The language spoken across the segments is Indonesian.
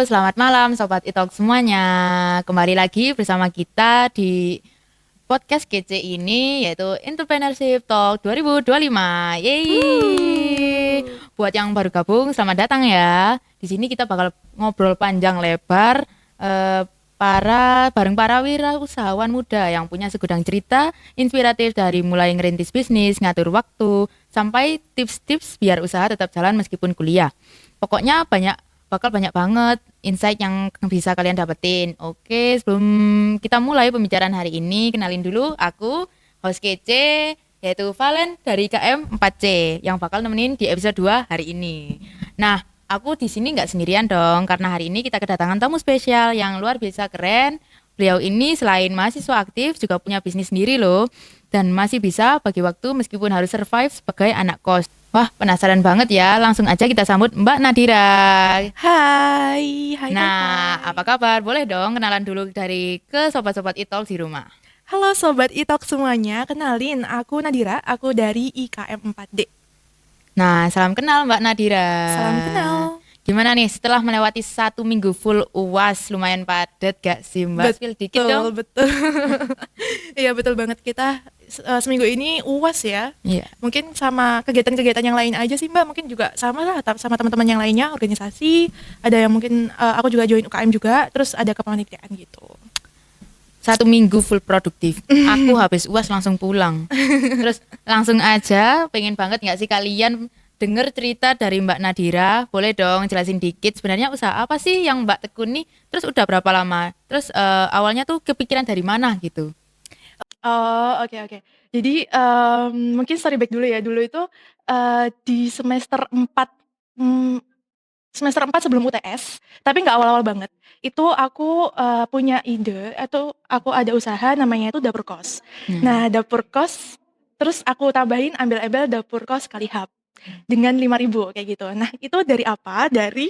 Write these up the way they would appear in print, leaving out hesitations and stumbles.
selamat malam Sobat Italk semuanya. Kembali lagi bersama kita di podcast kece ini yaitu Entrepreneurship Talk 2025. Yeay. Wuh. Buat yang baru gabung, selamat datang ya. Di sini kita bakal ngobrol panjang lebar eh, bareng para wirausahawan muda yang punya segudang cerita inspiratif dari mulai ngerintis bisnis, ngatur waktu, sampai tips-tips biar usaha tetap jalan meskipun kuliah. Pokoknya bakal banyak banget insight yang bisa kalian dapetin. Oke, sebelum kita mulai pembicaraan hari ini, kenalin dulu aku, host kece, yaitu Valen dari KM 4C, yang bakal nemenin di episode 2 hari ini. Nah, aku di sini nggak sendirian dong, karena hari ini kita kedatangan tamu spesial yang luar biasa keren. Beliau ini selain mahasiswa aktif, juga punya bisnis sendiri loh, dan masih bisa bagi waktu meskipun harus survive sebagai anak kos. Wah, penasaran banget ya. Langsung aja kita sambut Mbak Nadira. Nah, Hai. apa kabar? Boleh dong kenalan dulu dari ke sobat-sobat Itol di rumah. Halo Sobat Italk semuanya, kenalin aku Nadira, aku dari IKM 4D. Nah, salam kenal Mbak Nadira. Salam kenal. Gimana nih setelah melewati 1 minggu full UAS, lumayan padat gak sih Mbak? Spill dikit Betul, dong. betul. Iya betul banget kita seminggu ini UAS ya. Iya. Mungkin sama kegiatan-kegiatan yang lain aja sih Mbak, mungkin juga sama lah sama teman-teman yang lainnya, organisasi, ada yang mungkin aku juga join UKM juga, terus ada kepanitiaan gitu. 1 minggu full produktif. Aku habis UAS langsung pulang. Terus langsung aja, pengen banget nggak sih kalian denger cerita dari Mbak Nadira? Boleh dong jelasin dikit sebenarnya usaha apa sih yang Mbak tekuni? Terus udah berapa lama? Terus awalnya tuh kepikiran dari mana gitu? Oh, oke, oke. Jadi, mungkin story back dulu ya. Dulu itu, di mmm, semester 4 sebelum UTS, tapi nggak awal-awal banget. Itu aku, punya ide atau aku ada usaha namanya itu dapur kos. Hmm. Nah, dapur kos, terus aku tambahin embel-embel dapur kos kali hub dengan 5.000 kayak gitu. Nah, itu dari apa? Dari,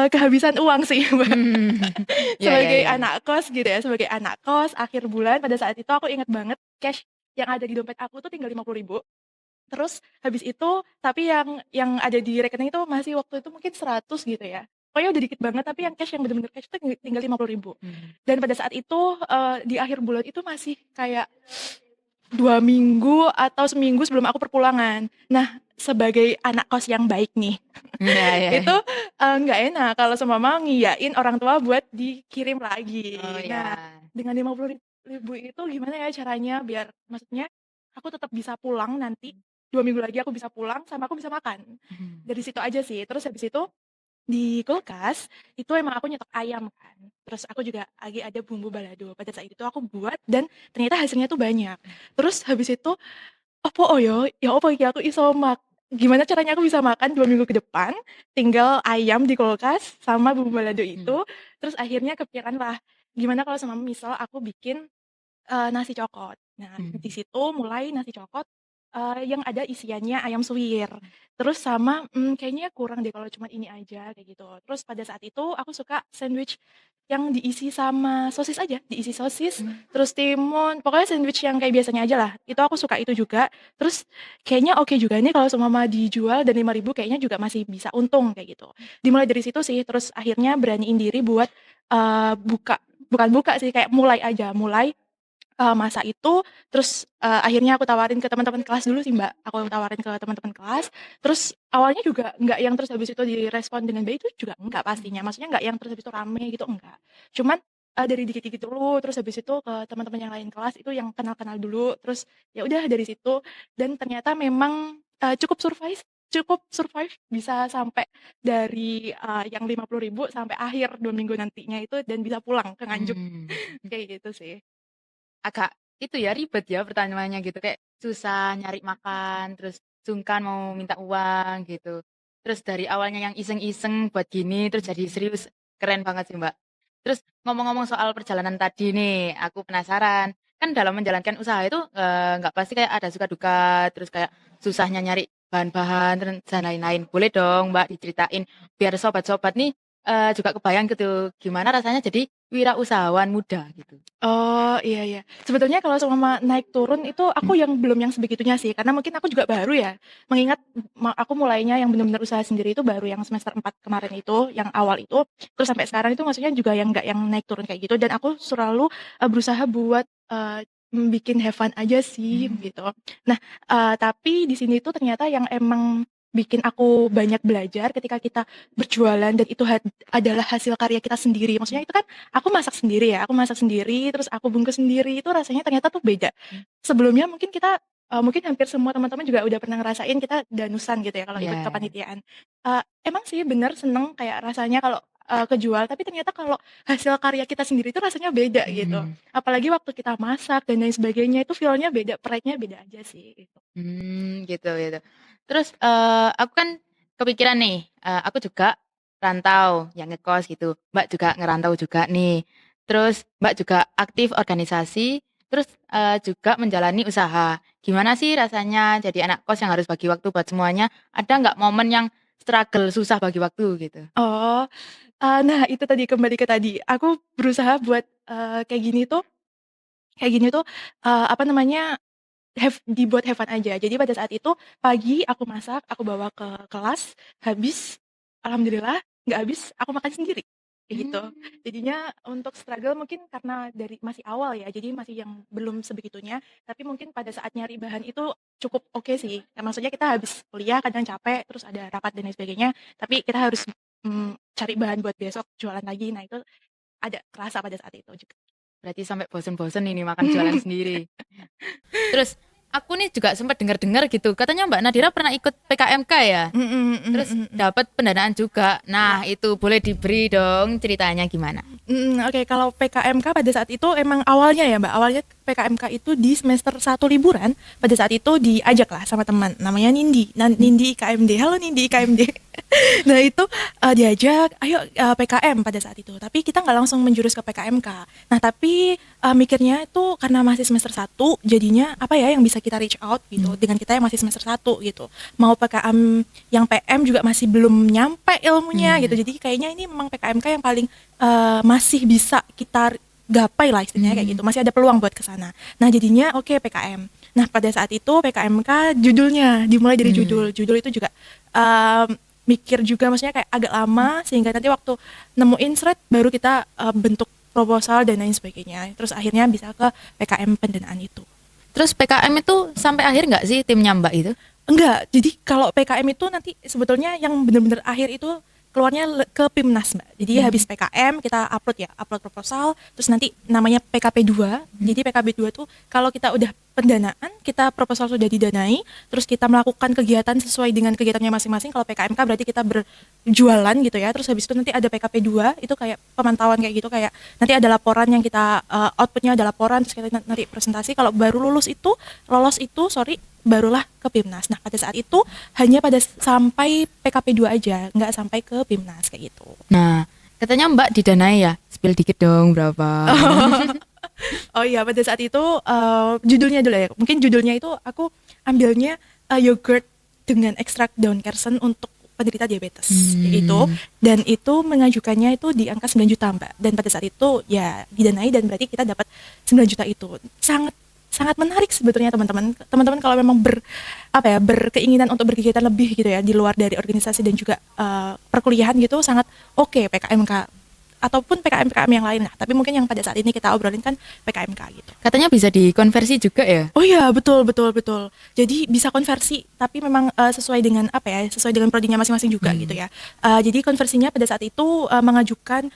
kehabisan uang sih, Mbak. Hmm. Ya, ya, Sebagai ya. anak kos gitu ya, sebagai anak kos akhir bulan pada saat itu aku inget banget cash yang ada di dompet aku tuh tinggal 50.000. Terus habis itu tapi yang ada di rekening itu masih waktu itu mungkin 100 gitu ya. Pokoknya udah dikit banget tapi yang cash yang bener-bener cash itu tinggal 50.000. Hmm. Dan pada saat itu, di akhir bulan itu masih kayak 2 minggu atau seminggu sebelum aku perpulangan. Nah, sebagai anak kos yang baik nih, Ya, ya, itu, ya. nggak enak kalau seumpama ngiyain orang tua buat dikirim Oh lagi. Nah, ya. dengan 50.000 itu gimana ya caranya biar maksudnya aku tetap bisa pulang nanti, 2 minggu lagi aku bisa pulang sama aku bisa makan. Hmm. Dari situ aja sih. Terus habis itu di kulkas, itu emang aku nyetok ayam kan, terus aku juga lagi ada bumbu balado, pada saat itu aku buat dan ternyata hasilnya tuh banyak. Terus habis itu, "Opo yo, ya opo iki aku iso gimana caranya aku bisa makan 2 minggu ke depan, tinggal ayam di kulkas sama bumbu balado Hmm. itu." Terus akhirnya kepikiran lah, gimana kalau seumpama misal aku bikin nasi cokot. Nah, di Hmm. situ mulai nasi cokot, yang ada isiannya ayam suwir. Terus sama, kayaknya kurang deh kalau cuman ini aja, kayak gitu. Terus pada saat itu aku suka sandwich yang diisi sama sosis aja, diisi sosis, Hmm. terus timun, pokoknya sandwich yang kayak biasanya aja lah. Itu aku suka itu juga. Terus kayaknya oke juga nih kalau seumpama dijual dan 5.000 kayaknya juga masih bisa untung, kayak gitu. Dimulai dari situ sih, terus akhirnya beraniin diri buat, bukan buka sih, kayak mulai aja, mulai masak itu, terus, akhirnya aku tawarin ke teman-teman kelas dulu sih, Mbak. Aku tawarin ke teman-teman kelas, terus awalnya juga nggak yang terus habis itu direspon dengan baik, itu juga enggak pastinya. Maksudnya nggak yang terus habis itu rame gitu, enggak. Cuman, dari dikit-dikit dulu, terus habis itu ke teman-teman yang lain kelas itu yang kenal-kenal dulu, terus ya udah dari situ dan ternyata memang, cukup survive bisa sampai dari, yang 50.000 sampai akhir 2 minggu nantinya itu dan bisa pulang ke Nganjuk, Hmm. kayak gitu sih. Agak itu ya ribet ya pertanyaannya gitu kayak susah nyari makan terus sungkan mau minta uang gitu terus dari awalnya yang iseng-iseng buat gini terus jadi serius keren banget sih Mbak. Terus ngomong-ngomong soal perjalanan tadi nih aku penasaran kan dalam menjalankan usaha itu nggak pasti kayak ada suka duka terus kayak susahnya nyari bahan-bahan dan lain-lain boleh dong Mbak diceritain biar sobat-sobat nih juga kebayang gitu gimana rasanya jadi wirausahawan muda gitu. Oh, iya iya. Sebetulnya kalau seumpama naik turun itu aku yang belum yang sebegitunya sih, karena mungkin aku juga baru ya. Mengingat aku mulainya yang benar-benar usaha sendiri itu baru yang semester 4 kemarin itu, yang awal itu. Terus sampai sekarang itu maksudnya juga yang nggak yang naik turun kayak gitu dan aku selalu berusaha buat bikin have fun aja sih gitu. Nah, tapi di sini tuh ternyata yang emang bikin aku banyak belajar ketika kita berjualan dan itu adalah hasil karya kita sendiri. Maksudnya itu kan aku masak sendiri ya, aku masak sendiri, terus aku bungkus sendiri, itu rasanya ternyata tuh beda. Sebelumnya mungkin kita, mungkin hampir semua teman-teman juga udah pernah ngerasain kita danusan gitu ya kalau ikut Iya. kepanitiaan. Emang sih bener seneng kayak rasanya kalau, kejual, tapi ternyata kalau hasil karya kita sendiri itu rasanya beda gitu. Apalagi waktu kita masak dan lain sebagainya itu feel-nya beda, pride-nya beda aja sih gitu. Gitu gitu. Terus, aku kan kepikiran nih, aku juga rantau, yang ngekos gitu, Mbak juga ngerantau juga nih. Terus Mbak juga aktif organisasi, terus, juga menjalani usaha. Gimana sih rasanya jadi anak kos yang harus bagi waktu buat semuanya? Ada nggak momen yang struggle, susah bagi waktu gitu? Oh, nah itu tadi kembali ke tadi, aku berusaha buat, kayak gini tuh, apa namanya, dibuat have fun aja. Jadi pada saat itu pagi aku masak, aku bawa ke kelas, habis alhamdulillah nggak habis, aku makan sendiri, kayak gitu. Mmm. Jadinya untuk struggle mungkin karena dari masih awal ya, jadi masih yang belum sebegitunya, tapi mungkin pada saat nyari bahan itu cukup oke sih. Ya maksudnya kita habis kuliah kadang capek, terus ada rapat dan lain sebagainya, tapi kita harus, cari bahan buat besok jualan lagi. Nah itu ada kerasa pada saat itu juga. Berarti sampai bosen-bosen ini makan jualan sendiri. Terus aku nih juga sempat dengar-dengar gitu, katanya Mbak Nadira pernah ikut PKMK ya? Mhm mhm Terus mhm mhm. dapat pendanaan juga. Iya. Nah, itu boleh diberi dong ceritanya gimana? Oke, kalau PKMK pada saat itu emang awalnya ya, Mbak, awalnya PKMK itu di semester 1 liburan, pada saat itu diajak lah sama teman, namanya Nindi, Nindi IKMD, halo Nindi IKMD. Nah itu, diajak, "Ayo, PKM," pada saat itu, tapi kita nggak langsung menjurus ke PKMK. Nah tapi, mikirnya itu karena masih semester 1, jadinya apa ya yang bisa kita reach out gitu, dengan kita yang masih semester 1 gitu. Mau PKM yang PM juga masih belum nyampe ilmunya gitu, jadi kayaknya ini memang PKMK yang paling masih bisa kita gapai lah istilahnya kayak gitu, masih ada peluang buat ke sana. Nah jadinya oke PKM. Nah pada saat itu PKMK judulnya, dimulai dari judul itu juga mikir juga maksudnya kayak agak lama sehingga nanti waktu nemuin thread baru kita bentuk proposal dan lain sebagainya. Terus akhirnya bisa ke PKM pendanaan itu. Terus PKM itu sampai akhir nggak sih timnya Mbak itu? Enggak, jadi kalau PKM itu nanti sebetulnya yang benar-benar akhir itu keluarnya ke PIMNAS, Mbak. Jadi habis PKM kita upload proposal, terus nanti namanya PKP 2. Jadi PKP 2 tuh kalau kita udah pendanaan, kita proposal sudah didanai, terus kita melakukan kegiatan sesuai dengan kegiatannya masing-masing. Kalau PKMK berarti kita berjualan gitu ya. Terus habis itu nanti ada PKP 2, itu kayak pemantauan kayak gitu, kayak nanti ada laporan yang kita outputnya ada laporan, terus kita nanti presentasi. Kalau baru lolos itu, barulah ke PIMNAS. Nah, pada saat itu hanya sampai PKP 2 aja, nggak sampai ke PIMNAS kayak gitu. Nah, katanya Mbak didanai ya? Spill dikit dong berapa? Oh iya, pada saat itu judulnya dulu ya. Mungkin judulnya itu aku ambilnya yogurt dengan ekstrak daun kersen untuk penderita diabetes kayak gitu. Dan itu mengajukannya itu di angka 9 juta, Mbak. Dan pada saat itu ya didanai dan berarti kita dapat 9 juta itu. Sangat sangat menarik sebetulnya teman-teman. Teman-teman kalau memang berkeinginan untuk berkegiatan lebih gitu ya di luar dari organisasi dan juga perkuliahan gitu sangat oke PKMK ataupun PKM-PKM yang lain lah. Tapi mungkin yang pada saat ini kita obrolin kan PKMK gitu. Katanya bisa dikonversi juga ya? Oh iya, betul betul betul. Jadi bisa konversi, tapi memang sesuai dengan sesuai dengan prodinya masing-masing juga gitu ya. Jadi konversinya pada saat itu mengajukan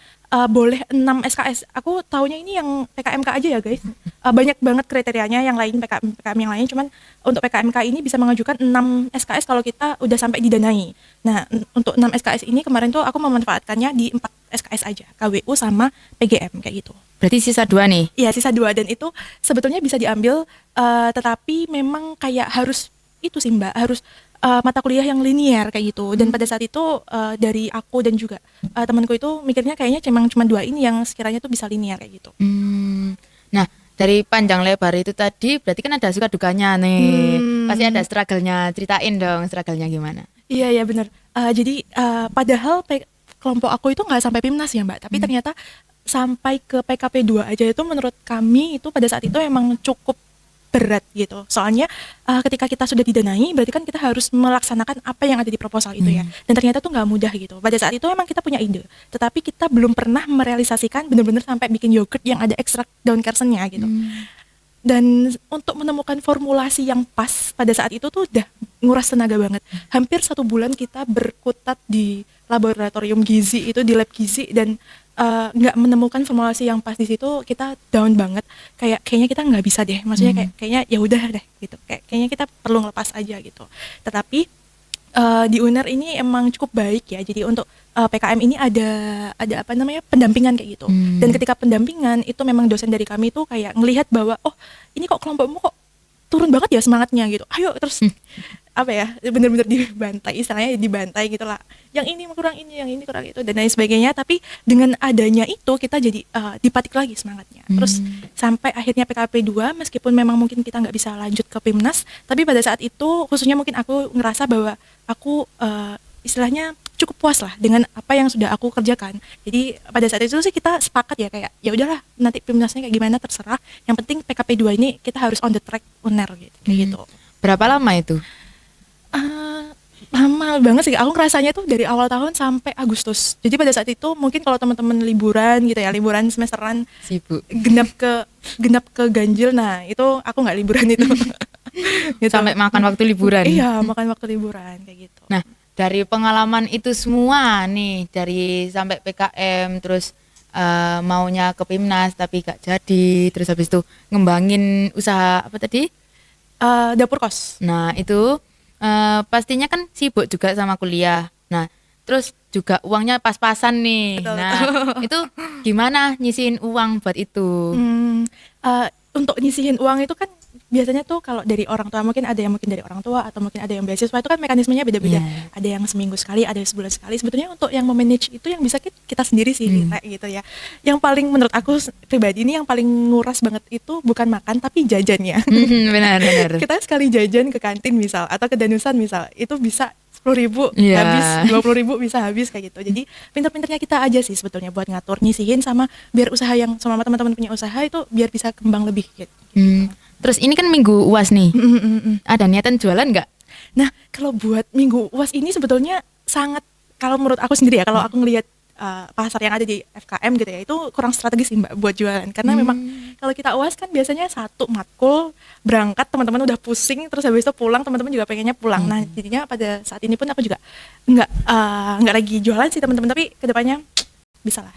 boleh 6 SKS. Aku taunya ini yang PKMK aja ya guys. Banyak banget kriterianya yang lain PKM yang lain, cuman untuk PKMK ini bisa mengajukan 6 SKS kalau kita udah sampai didanai. Nah, untuk 6 SKS ini kemarin tuh aku memanfaatkannya di 4 SKS aja, KWU sama PGM kayak gitu. Berarti sisa 2 nih? Iya, sisa 2 dan itu sebetulnya bisa diambil, tetapi memang kayak harus itu sih Mbak, harus mata kuliah yang linier kayak gitu. Dan pada saat itu dari aku dan juga temanku itu mikirnya kayaknya cuma 2 ini yang sekiranya tuh bisa linier kayak gitu. Nah, dari panjang lebar itu tadi berarti kan ada suka dukanya nih. Pasti ada struggle-nya. Ceritain dong struggle-nya gimana? Iya benar. Jadi padahal kelompok aku itu nggak sampai PIMNAS ya Mbak, tapi ternyata sampai ke PKP 2 aja itu menurut kami itu pada saat itu emang cukup berat gitu. Soalnya ketika kita sudah didanai berarti kan kita harus melaksanakan apa yang ada di proposal itu ya. Dan ternyata tuh nggak mudah gitu. Pada saat itu emang kita punya ide, tetapi kita belum pernah merealisasikan benar-benar sampai bikin yogurt yang ada ekstrak daun kersennya gitu. Dan untuk menemukan formulasi yang pas pada saat itu tuh udah nguras tenaga banget. Hampir 1 bulan kita berkutat di laboratorium gizi itu, di lab gizi, dan nggak menemukan formulasi yang pas di situ. Kita down banget, kayaknya kita nggak bisa deh, maksudnya kayaknya ya udah deh gitu, kayaknya kita perlu ngelepas aja gitu. Tetapi di UNER ini emang cukup baik ya, jadi untuk PKM ini ada apa namanya, pendampingan kayak gitu. Dan ketika pendampingan itu memang dosen dari kami tuh kayak ngelihat bahwa oh ini kok kelompokmu kok turun banget ya semangatnya gitu, ayo terus apa ya, bener-bener dibantai, istilahnya dibantai gitu lah, yang ini kurang ini, yang ini kurang itu, dan lain sebagainya. Tapi dengan adanya itu kita jadi dipatik lagi semangatnya. Terus sampai akhirnya PKP 2, meskipun memang mungkin kita nggak bisa lanjut ke PIMNAS, tapi pada saat itu khususnya mungkin aku ngerasa bahwa aku istilahnya cukup puas lah dengan apa yang sudah aku kerjakan. Jadi pada saat itu sih kita sepakat ya, kayak ya udahlah nanti PIMNASnya kayak gimana terserah, yang penting PKP 2 ini kita harus on the track UNER gitu, kayak gitu. Berapa lama itu? Lama banget sih, aku ngerasanya tuh dari awal tahun sampai Agustus. Jadi pada saat itu mungkin kalau teman-teman liburan gitu ya, liburan semesteran Sibuk. genap ke ganjil, nah itu aku nggak liburan itu. Gitu. Sampai makan waktu liburan. Iya, makan waktu liburan kayak gitu. Nah, dari pengalaman itu semua nih, dari sampai PKM, terus maunya ke PIMNAS tapi gak jadi, terus habis itu ngembangin usaha apa tadi? Dapur kos. Nah, itu pastinya kan sibuk juga sama kuliah. Nah, terus juga uangnya pas-pasan nih. Betul, Nah, itu gimana nyisihin uang buat itu? Untuk nyisihin uang itu kan biasanya tuh kalau dari orang tua, mungkin ada yang mungkin dari orang tua atau mungkin ada yang beasiswa, itu kan mekanismenya beda-beda. Yeah. Ada yang seminggu sekali, ada yang sebulan sekali. Sebetulnya untuk yang memanage itu yang bisa kita sendiri sih, kayak gitu ya. Yang paling menurut aku pribadi ini yang paling nguras banget itu bukan makan tapi jajannya. Benar. Kita sekali jajan ke kantin misal atau ke Danusan misal, itu bisa 10.000 Yeah. habis, 20.000 bisa habis kayak gitu. Jadi pinter-pinternya kita aja sih sebetulnya buat ngatur, nyisihin, sama biar usaha yang sama teman-teman punya usaha itu biar bisa kembang lebih gitu. Terus ini kan minggu UAS nih. Ada niatan jualan nggak? Nah, kalau buat minggu UAS ini sebetulnya sangat, kalau menurut aku sendiri ya, kalau aku ngelihat pasar yang ada di FKM gitu ya, itu kurang strategis sih Mbak buat jualan. Karena memang kalau kita UAS kan biasanya satu matkul berangkat, teman-teman udah pusing, terus habis itu pulang, teman-teman juga pengennya pulang. Nah, jadinya pada saat ini pun aku juga nggak lagi jualan sih teman-teman, tapi kedepannya bisa lah.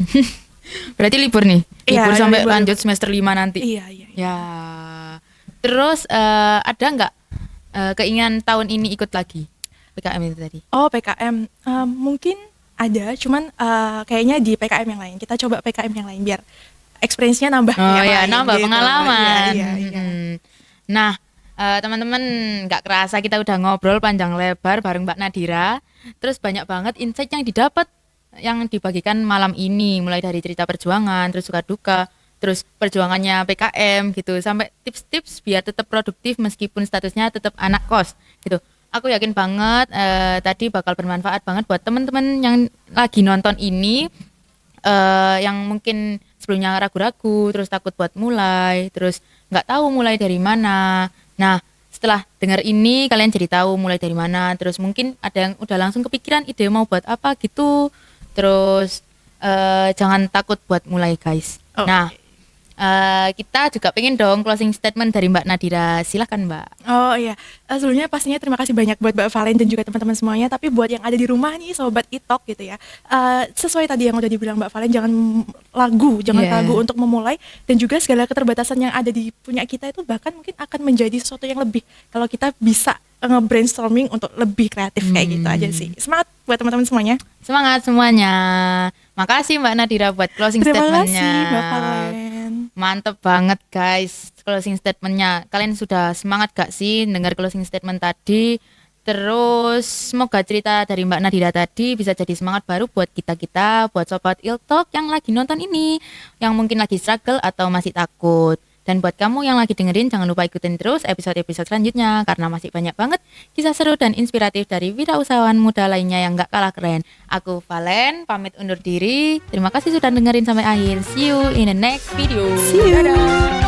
Berarti libur nih? Iya, Libur sampai libur. lanjut semester 5 nanti? Iya. Ya. Terus ada nggak keinginan tahun ini ikut lagi PKM itu tadi? Oh, PKM mungkin ada, cuman kayaknya di PKM yang lain. Kita coba PKM yang lain biar experience-nya nambah. Oh ya, lain, nambah gitu. pengalaman. Iya. Nah, teman-teman, nggak kerasa kita udah ngobrol panjang lebar bareng Mbak Nadira. Terus banyak banget insight yang didapat, yang dibagikan malam ini, mulai dari cerita perjuangan, terus suka duka, terus perjuangannya PKM gitu, sampai tips-tips biar tetap produktif meskipun statusnya tetap anak kos gitu. Aku yakin banget tadi bakal bermanfaat banget buat teman-teman yang lagi nonton ini, yang mungkin sebelumnya ragu-ragu, terus takut buat mulai, terus nggak tahu mulai dari mana. Nah, setelah dengar ini kalian jadi tahu mulai dari mana, terus mungkin ada yang udah langsung kepikiran ide mau buat apa gitu. Terus jangan takut buat mulai guys. Oh, Nah, kita juga pengen dong closing statement dari Mbak Nadira. Silahkan Mbak. Oh iya, sebelumnya pastinya terima kasih banyak buat Mbak Valen dan juga teman-teman semuanya. Tapi buat yang ada di rumah nih, sobat iTalk gitu ya, sesuai tadi yang udah dibilang Mbak Valen, jangan ragu untuk memulai. Dan juga segala keterbatasan yang ada di punya kita itu bahkan mungkin akan menjadi sesuatu yang lebih kalau kita bisa nge-brainstorming untuk lebih kreatif, kayak gitu aja sih. Semangat buat teman-teman semuanya. Semangat semuanya. Makasih Mbak Nadira buat closing Terima statementnya. kasih Mbak Valen. Mantep banget guys closing statementnya. Kalian sudah semangat gak sih dengar closing statement tadi? Terus semoga cerita dari Mbak Nadira tadi bisa jadi semangat baru buat kita-kita, buat sobat iTalk yang lagi nonton ini, yang mungkin lagi struggle atau masih takut. Dan buat kamu yang lagi dengerin, jangan lupa ikutin terus episode-episode selanjutnya karena masih banyak banget kisah seru dan inspiratif dari wirausahawan muda lainnya yang gak kalah keren. Aku Valen, pamit undur diri. Terima kasih sudah dengerin sampai akhir. See you in the next video. See you. Dadah.